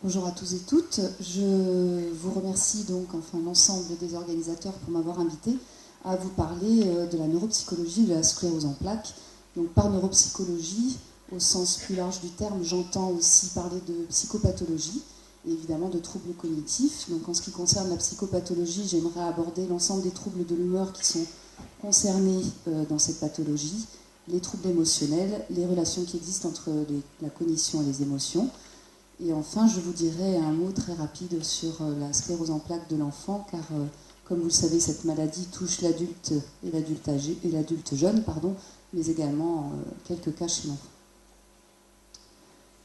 Bonjour à tous et toutes. Je vous remercie donc, enfin l'ensemble des organisateurs pour m'avoir invité à vous parler de la neuropsychologie de la sclérose en plaques. Donc par neuropsychologie, au sens plus large du terme, j'entends aussi parler de psychopathologie et évidemment de troubles cognitifs. Donc en ce qui concerne la psychopathologie, j'aimerais aborder l'ensemble des troubles de l'humeur qui sont concernés dans cette pathologie, les troubles émotionnels, les relations qui existent entre la cognition et les émotions. Et enfin, je vous dirai un mot très rapide sur la sclérose en plaques de l'enfant, car comme vous le savez, cette maladie touche l'adulte et l'adulte jeune, mais également quelques cas chez l'enfant.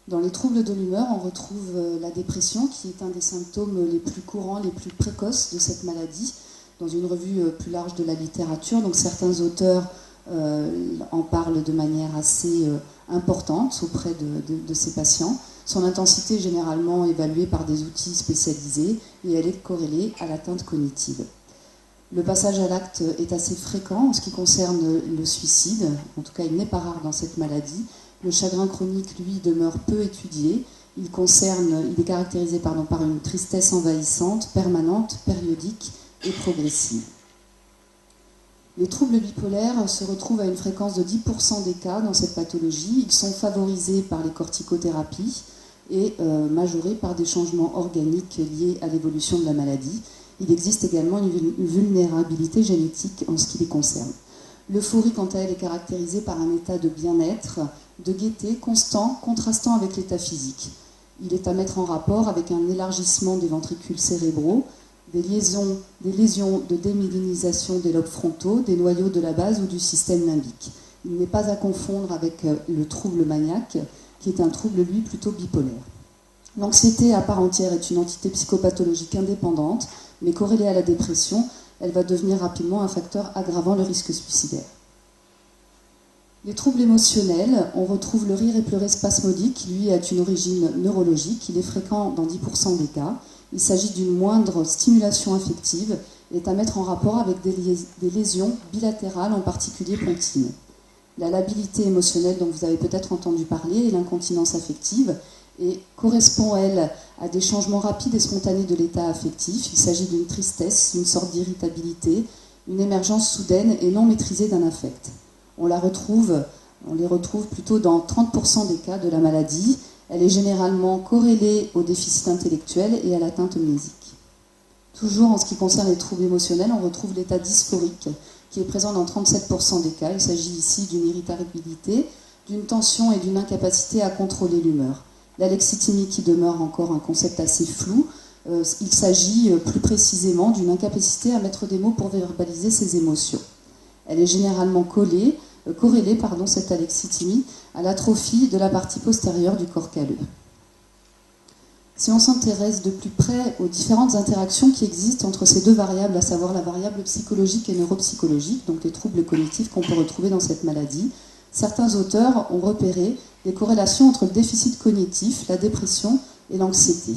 Dans les troubles de l'humeur, on retrouve la dépression, qui est un des symptômes les plus courants, les plus précoces de cette maladie, dans une revue plus large de la littérature. Donc certains auteurs en parlent de manière assez importante auprès de ces patients. Son intensité est généralement évaluée par des outils spécialisés et elle est corrélée à l'atteinte cognitive. Le passage à l'acte est assez fréquent en ce qui concerne le suicide, en tout cas il n'est pas rare dans cette maladie. Le chagrin chronique, lui, demeure peu étudié. Il est caractérisé par une tristesse envahissante, permanente, périodique et progressive. Les troubles bipolaires se retrouvent à une fréquence de 10% des cas dans cette pathologie. Ils sont favorisés par les corticothérapies et majorés par des changements organiques liés à l'évolution de la maladie. Il existe également une vulnérabilité génétique en ce qui les concerne. L'euphorie, quant à elle, est caractérisée par un état de bien-être, de gaieté constant, contrastant avec l'état physique. Il est à mettre en rapport avec un élargissement des ventricules cérébraux, des lésions de démyélinisation des lobes frontaux, des noyaux de la base ou du système limbique. Il n'est pas à confondre avec le trouble maniaque, qui est un trouble, lui, plutôt bipolaire. L'anxiété à part entière est une entité psychopathologique indépendante, mais corrélée à la dépression, elle va devenir rapidement un facteur aggravant le risque suicidaire. Les troubles émotionnels, on retrouve le rire et pleurer spasmodique, qui lui a une origine neurologique. Il est fréquent dans 10% des cas. Il s'agit d'une moindre stimulation affective et est à mettre en rapport avec des lésions bilatérales, en particulier pontines. La labilité émotionnelle dont vous avez peut-être entendu parler et l'incontinence affective et correspond, elle, à des changements rapides et spontanés de l'état affectif. Il s'agit d'une tristesse, une sorte d'irritabilité, une émergence soudaine et non maîtrisée d'un affect. On les retrouve plutôt dans 30% des cas de la maladie. Elle est généralement corrélée au déficit intellectuel et à l'atteinte mnésique. Toujours en ce qui concerne les troubles émotionnels, on retrouve l'état dysphorique qui est présent dans 37% des cas. Il s'agit ici d'une irritabilité, d'une tension et d'une incapacité à contrôler l'humeur. L'alexithymie qui demeure encore un concept assez flou. Il s'agit plus précisément d'une incapacité à mettre des mots pour verbaliser ses émotions. Elle est généralement corrélée, cette alexithymie, à l'atrophie de la partie postérieure du corps calleux. Si on s'intéresse de plus près aux différentes interactions qui existent entre ces deux variables, à savoir la variable psychologique et neuropsychologique, donc les troubles cognitifs qu'on peut retrouver dans cette maladie, certains auteurs ont repéré des corrélations entre le déficit cognitif, la dépression et l'anxiété.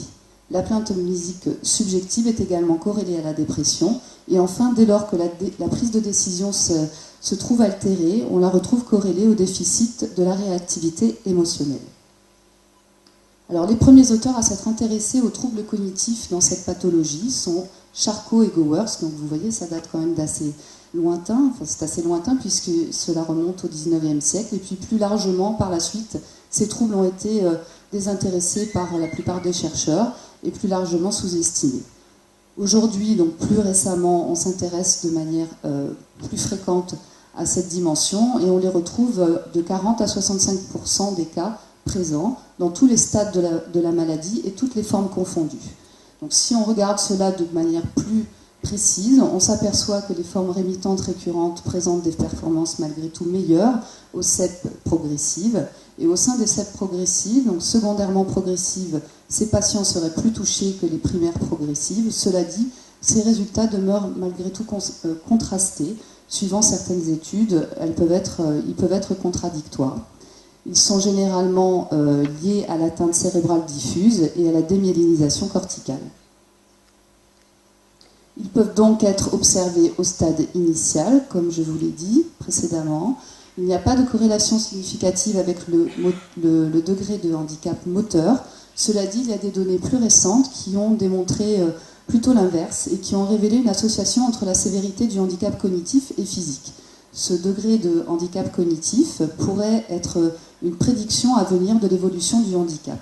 La plainte mnésique subjective est également corrélée à la dépression. Et enfin, dès lors que la prise de décision se trouve altérée, on la retrouve corrélée au déficit de la réactivité émotionnelle. Alors, les premiers auteurs à s'être intéressés aux troubles cognitifs dans cette pathologie sont Charcot et Gowers. Donc vous voyez, ça date quand même d'assez lointain, c'est assez lointain puisque cela remonte au XIXe siècle. Et puis plus largement, par la suite, ces troubles ont été désintéressés par la plupart des chercheurs et plus largement sous-estimés. Aujourd'hui, donc plus récemment, on s'intéresse de manière plus fréquente à cette dimension et on les retrouve de 40 à 65% des cas présents dans tous les stades de la maladie et toutes les formes confondues. Donc si on regarde cela de manière plus précise, on s'aperçoit que les formes rémitantes récurrentes présentent des performances malgré tout meilleures aux CEP progressives. Et au sein des CEP progressives, donc secondairement progressives, ces patients seraient plus touchés que les primaires progressives. Cela dit, ces résultats demeurent malgré tout contrastés. Suivant certaines études, ils peuvent être contradictoires. Ils sont généralement liés à l'atteinte cérébrale diffuse et à la démyélinisation corticale. Ils peuvent donc être observés au stade initial, comme je vous l'ai dit précédemment. Il n'y a pas de corrélation significative avec le degré de handicap moteur. Cela dit, il y a des données plus récentes qui ont démontré plutôt l'inverse et qui ont révélé une association entre la sévérité du handicap cognitif et physique. Ce degré de handicap cognitif pourrait être une prédiction à venir de l'évolution du handicap.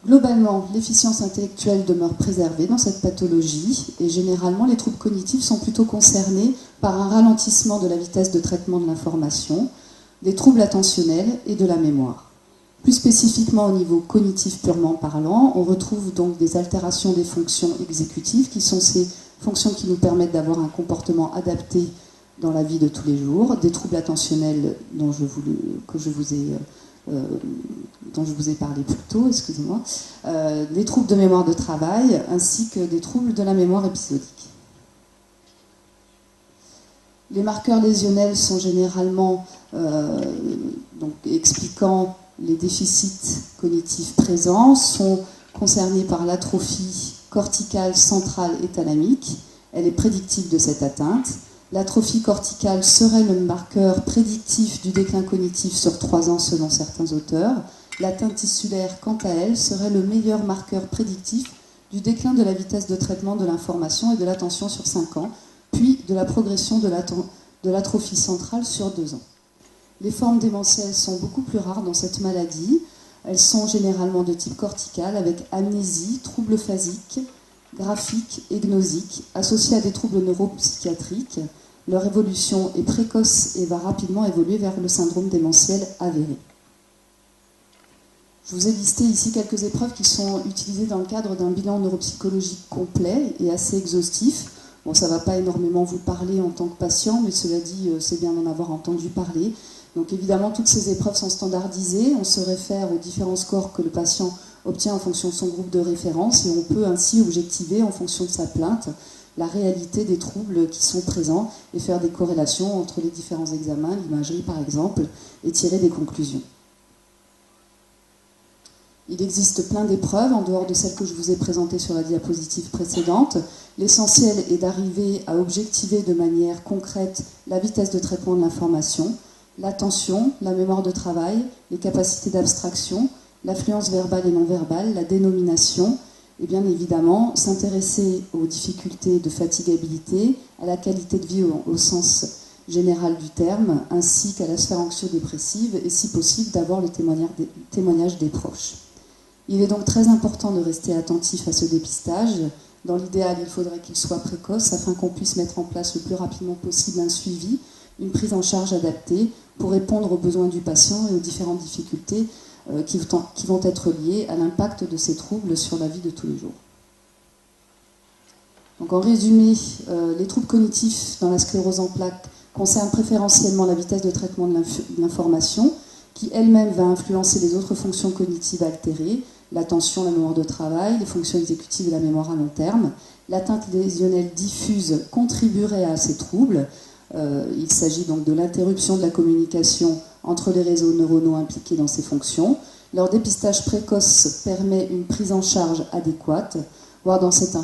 Globalement, l'efficience intellectuelle demeure préservée dans cette pathologie et généralement les troubles cognitifs sont plutôt concernés par un ralentissement de la vitesse de traitement de l'information, des troubles attentionnels et de la mémoire. Plus spécifiquement au niveau cognitif purement parlant, on retrouve donc des altérations des fonctions exécutives qui sont ces fonctions qui nous permettent d'avoir un comportement adapté dans la vie de tous les jours, des troubles attentionnels dont je vous ai parlé plus tôt, excusez-moi, des troubles de mémoire de travail, ainsi que des troubles de la mémoire épisodique. Les marqueurs lésionnels sont généralement donc, expliquant les déficits cognitifs présents, sont concernés par l'atrophie corticale centrale et thalamique. Elle est prédictive de cette atteinte. L'atrophie corticale serait le marqueur prédictif du déclin cognitif sur 3 ans selon certains auteurs. L'atteinte tissulaire, quant à elle, serait le meilleur marqueur prédictif du déclin de la vitesse de traitement de l'information et de l'attention sur 5 ans, puis de la progression de l'atrophie centrale sur 2 ans. Les formes démentielles sont beaucoup plus rares dans cette maladie. Elles sont généralement de type cortical avec amnésie, troubles phasiques, graphiques et gnosiques, associés à des troubles neuropsychiatriques. Leur évolution est précoce et va rapidement évoluer vers le syndrome démentiel avéré. Je vous ai listé ici quelques épreuves qui sont utilisées dans le cadre d'un bilan neuropsychologique complet et assez exhaustif. Bon, ça ne va pas énormément vous parler en tant que patient, mais cela dit, c'est bien d'en avoir entendu parler. Donc évidemment, toutes ces épreuves sont standardisées. On se réfère aux différents scores que le patient obtient en fonction de son groupe de référence et on peut ainsi objectiver en fonction de sa plainte la réalité des troubles qui sont présents et faire des corrélations entre les différents examens, l'imagerie par exemple, et tirer des conclusions. Il existe plein d'épreuves en dehors de celles que je vous ai présentées sur la diapositive précédente. L'essentiel est d'arriver à objectiver de manière concrète la vitesse de traitement de l'information, l'attention, la mémoire de travail, les capacités d'abstraction, l'affluence verbale et non verbale, la dénomination, et bien évidemment s'intéresser aux difficultés de fatigabilité, à la qualité de vie au sens général du terme, ainsi qu'à la sphère anxio-dépressive, et si possible d'avoir le témoignage des proches. Il est donc très important de rester attentif à ce dépistage. Dans l'idéal, il faudrait qu'il soit précoce afin qu'on puisse mettre en place le plus rapidement possible un suivi, une prise en charge adaptée pour répondre aux besoins du patient et aux différentes difficultés qui vont être liées à l'impact de ces troubles sur la vie de tous les jours. Donc en résumé, les troubles cognitifs dans la sclérose en plaques concernent préférentiellement la vitesse de traitement de l'information, qui elle-même va influencer les autres fonctions cognitives altérées, l'attention, la mémoire de travail, les fonctions exécutives et la mémoire à long terme. L'atteinte lésionnelle diffuse contribuerait à ces troubles. Il s'agit donc de l'interruption de la communication entre les réseaux neuronaux impliqués dans ces fonctions. Leur dépistage précoce permet une prise en charge adéquate, voire dans certains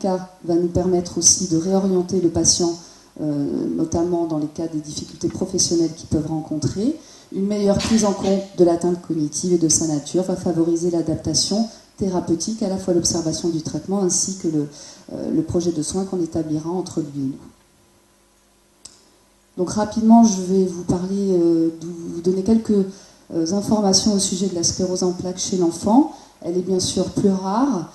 cas va nous permettre aussi de réorienter le patient, notamment dans les cas des difficultés professionnelles qu'ils peuvent rencontrer. Une meilleure prise en compte de l'atteinte cognitive et de sa nature va favoriser l'adaptation thérapeutique, à la fois l'observation du traitement ainsi que le projet de soins qu'on établira entre lui et nous. Donc rapidement, je vais vous parler, vous donner quelques informations au sujet de la sclérose en plaques chez l'enfant. Elle est bien sûr plus rare.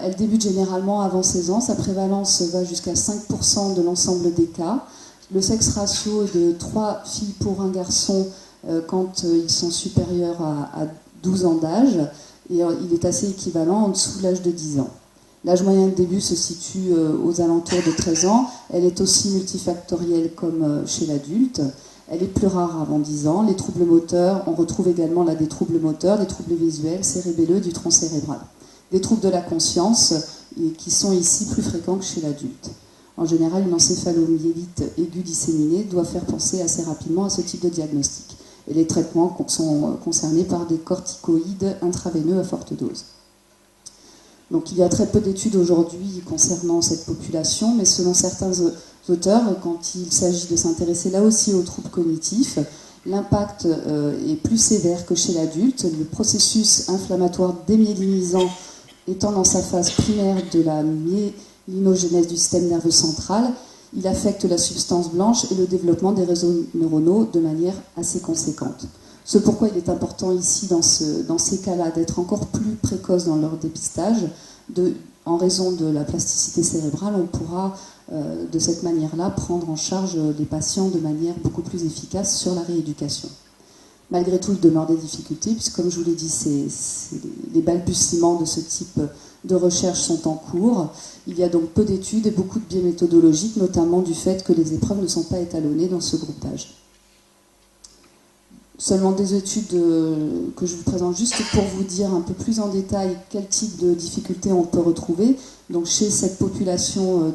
Elle débute généralement avant 16 ans. Sa prévalence va jusqu'à 5% de l'ensemble des cas. Le sexe ratio est de 3 filles pour un garçon quand ils sont supérieurs à 12 ans d'âge. Et il est assez équivalent en dessous de l'âge de 10 ans. L'âge moyen de début se situe aux alentours de 13 ans. Elle est aussi multifactorielle comme chez l'adulte. Elle est plus rare avant 10 ans. Les troubles moteurs, on retrouve également là des troubles moteurs, des troubles visuels, cérébelleux, du tronc cérébral. Des troubles de la conscience qui sont ici plus fréquents que chez l'adulte. En général, une encéphalomyélite aiguë disséminée doit faire penser assez rapidement à ce type de diagnostic. Et les traitements sont concernés par des corticoïdes intraveineux à forte dose. Donc il y a très peu d'études aujourd'hui concernant cette population, mais selon certains auteurs, quand il s'agit de s'intéresser là aussi aux troubles cognitifs, l'impact est plus sévère que chez l'adulte. Le processus inflammatoire démyélinisant étant dans sa phase primaire de la myélinogénèse du système nerveux central, il affecte la substance blanche et le développement des réseaux neuronaux de manière assez conséquente. C'est pourquoi il est important ici, dans ces cas-là, d'être encore plus précoce dans leur dépistage. En raison de la plasticité cérébrale, on pourra de cette manière-là prendre en charge les patients de manière beaucoup plus efficace sur la rééducation. Malgré tout, il demeure des difficultés, puisque comme je vous l'ai dit, les balbutiements de ce type de recherche sont en cours. Il y a donc peu d'études et beaucoup de biais méthodologiques, notamment du fait que les épreuves ne sont pas étalonnées dans ce groupe d'âge. Seulement des études que je vous présente juste pour vous dire un peu plus en détail quel type de difficultés on peut retrouver. Donc chez cette population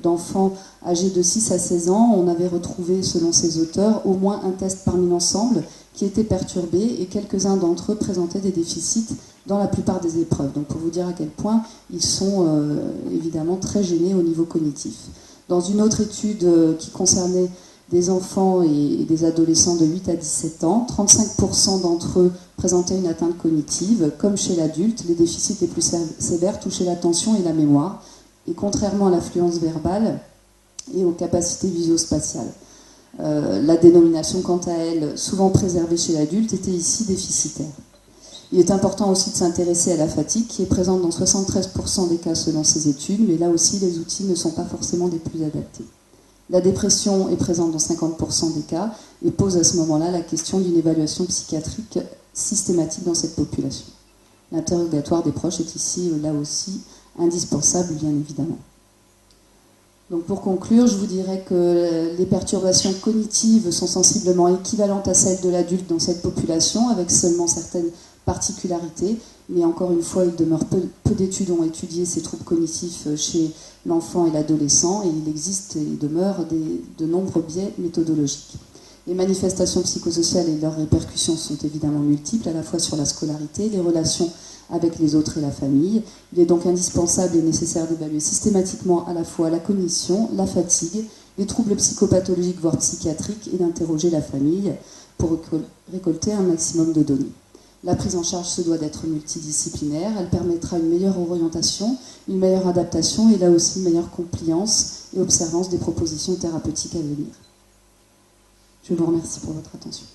d'enfants âgés de 6 à 16 ans, on avait retrouvé, selon ces auteurs, au moins un test parmi l'ensemble qui était perturbé et quelques-uns d'entre eux présentaient des déficits dans la plupart des épreuves. Donc pour vous dire à quel point ils sont évidemment très gênés au niveau cognitif. Dans une autre étude qui concernait des enfants et des adolescents de 8 à 17 ans, 35% d'entre eux présentaient une atteinte cognitive. Comme chez l'adulte, les déficits les plus sévères touchaient l'attention et la mémoire, et contrairement à l'affluence verbale et aux capacités visuospatiales. La dénomination, quant à elle, souvent préservée chez l'adulte, était ici déficitaire. Il est important aussi de s'intéresser à la fatigue, qui est présente dans 73% des cas selon ces études, mais là aussi les outils ne sont pas forcément les plus adaptés. La dépression est présente dans 50% des cas et pose à ce moment-là la question d'une évaluation psychiatrique systématique dans cette population. L'interrogatoire des proches est ici, là aussi, indispensable, bien évidemment. Donc pour conclure, je vous dirais que les perturbations cognitives sont sensiblement équivalentes à celles de l'adulte dans cette population, avec seulement certaines particularités, mais encore une fois, il demeure peu d'études ont étudié ces troubles cognitifs chez l'enfant et l'adolescent, et il existe et il demeure de nombreux biais méthodologiques. Les manifestations psychosociales et leurs répercussions sont évidemment multiples, à la fois sur la scolarité, les relations avec les autres et la famille. Il est donc indispensable et nécessaire d'évaluer systématiquement à la fois la cognition, la fatigue, les troubles psychopathologiques voire psychiatriques et d'interroger la famille pour récolter un maximum de données. La prise en charge se doit d'être multidisciplinaire, elle permettra une meilleure orientation, une meilleure adaptation et là aussi une meilleure compliance et observance des propositions thérapeutiques à venir. Je vous remercie pour votre attention.